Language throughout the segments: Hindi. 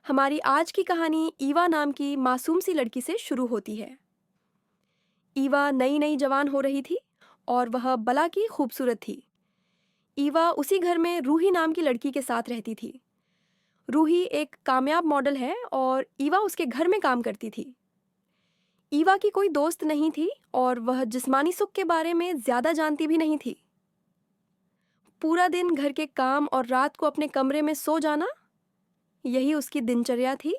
हमारी आज की कहानी ईवा नाम की मासूम सी लड़की से शुरू होती है। ईवा नई नई जवान हो रही थी और वह बला की खूबसूरत थी। ईवा उसी घर में रूही नाम की लड़की के साथ रहती थी। रूही एक कामयाब मॉडल है और ईवा उसके घर में काम करती थी। ईवा की कोई दोस्त नहीं थी और वह जिस्मानी सुख के बारे में ज़्यादा जानती भी नहीं थी। पूरा दिन घर के काम और रात को अपने कमरे में सो जाना, यही उसकी दिनचर्या थी।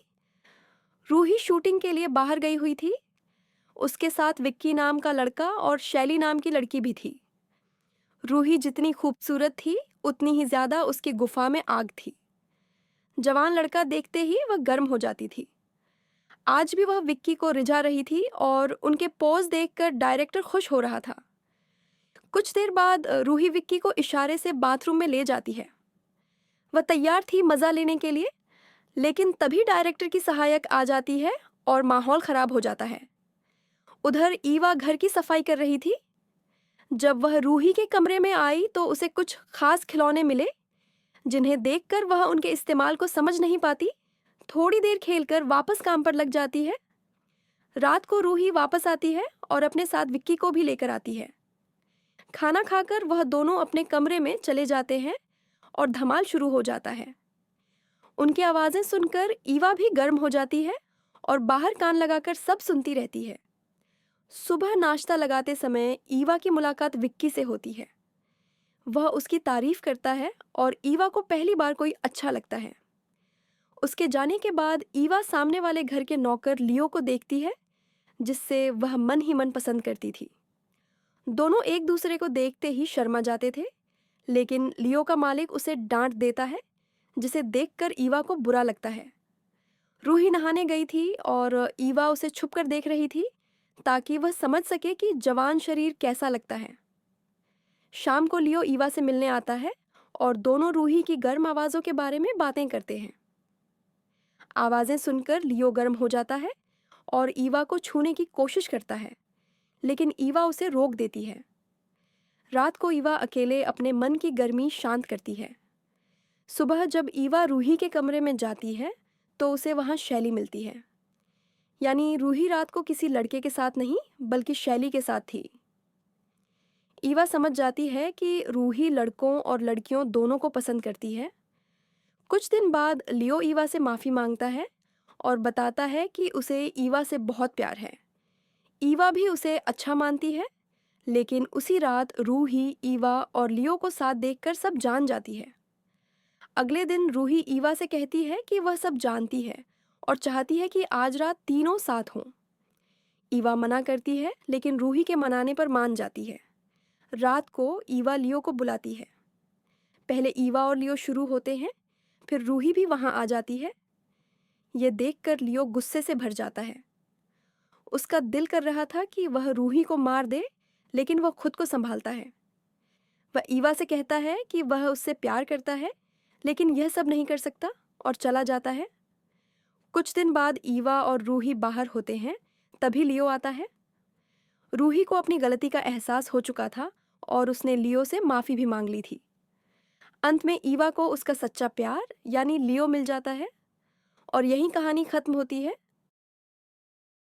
रूही शूटिंग के लिए बाहर गई हुई थी। उसके साथ विक्की नाम का लड़का और शैली नाम की लड़की भी थी। रूही जितनी खूबसूरत थी उतनी ही ज्यादा उसकी गुफा में आग थी। जवान लड़का देखते ही वह गर्म हो जाती थी। आज भी वह विक्की को रिझा रही थी और उनके पोज देखकर डायरेक्टर खुश हो रहा था। कुछ देर बाद रूही विक्की को इशारे से बाथरूम में ले जाती है। वह तैयार थी मजा लेने के लिए, लेकिन तभी डायरेक्टर की सहायक आ जाती है और माहौल खराब हो जाता है। उधर ईवा घर की सफाई कर रही थी। जब वह रूही के कमरे में आई तो उसे कुछ खास खिलौने मिले, जिन्हें देखकर वह उनके इस्तेमाल को समझ नहीं पाती। थोड़ी देर खेलकर वापस काम पर लग जाती है। रात को रूही वापस आती है और अपने साथ विक्की को भी लेकर आती है। खाना खाकर वह दोनों अपने कमरे में चले जाते हैं और धमाल शुरू हो जाता है। उनकी आवाज़ें सुनकर ईवा भी गर्म हो जाती है और बाहर कान लगाकर सब सुनती रहती है। सुबह नाश्ता लगाते समय ईवा की मुलाकात विक्की से होती है। वह उसकी तारीफ करता है और ईवा को पहली बार कोई अच्छा लगता है। उसके जाने के बाद ईवा सामने वाले घर के नौकर लियो को देखती है, जिससे वह मन ही मन पसंद करती थी। दोनों एक दूसरे को देखते ही शर्मा जाते थे, लेकिन लियो का मालिक उसे डांट देता है, जिसे देखकर ईवा को बुरा लगता है। रूही नहाने गई थी और ईवा उसे छुपकर देख रही थी, ताकि वह समझ सके कि जवान शरीर कैसा लगता है। शाम को लियो ईवा से मिलने आता है और दोनों रूही की गर्म आवाज़ों के बारे में बातें करते हैं। आवाज़ें सुनकर लियो गर्म हो जाता है और ईवा को छूने की कोशिश करता है, लेकिन ईवा उसे रोक देती है। रात को ईवा अकेले अपने मन की गर्मी शांत करती है। सुबह जब ईवा रूही के कमरे में जाती है तो उसे वहाँ शैली मिलती है। यानी रूही रात को किसी लड़के के साथ नहीं बल्कि शैली के साथ थी। ईवा समझ जाती है कि रूही लड़कों और लड़कियों दोनों को पसंद करती है। कुछ दिन बाद लियो ईवा से माफ़ी मांगता है और बताता है कि उसे ईवा से बहुत प्यार है। ईवा भी उसे अच्छा मानती है, लेकिन उसी रात रूही ईवा और लियो को साथ देखकर सब जान जाती है। अगले दिन रूही ईवा से कहती है कि वह सब जानती है और चाहती है कि आज रात तीनों साथ हों। ईवा मना करती है, लेकिन रूही के मनाने पर मान जाती है। रात को ईवा लियो को बुलाती है। पहले ईवा और लियो शुरू होते हैं, फिर रूही भी वहां आ जाती है। ये देखकर लियो गुस्से से भर जाता है। उसका दिल कर रहा था कि वह रूही को मार दे, लेकिन वह खुद को संभालता है। वह ईवा से कहता है कि वह उससे प्यार करता है, लेकिन यह सब नहीं कर सकता और चला जाता है। कुछ दिन बाद ईवा और रूही बाहर होते हैं, तभी लियो आता है। रूही को अपनी गलती का एहसास हो चुका था और उसने लियो से माफ़ी भी मांग ली थी। अंत में ईवा को उसका सच्चा प्यार यानी लियो मिल जाता है और यहीं कहानी खत्म होती है।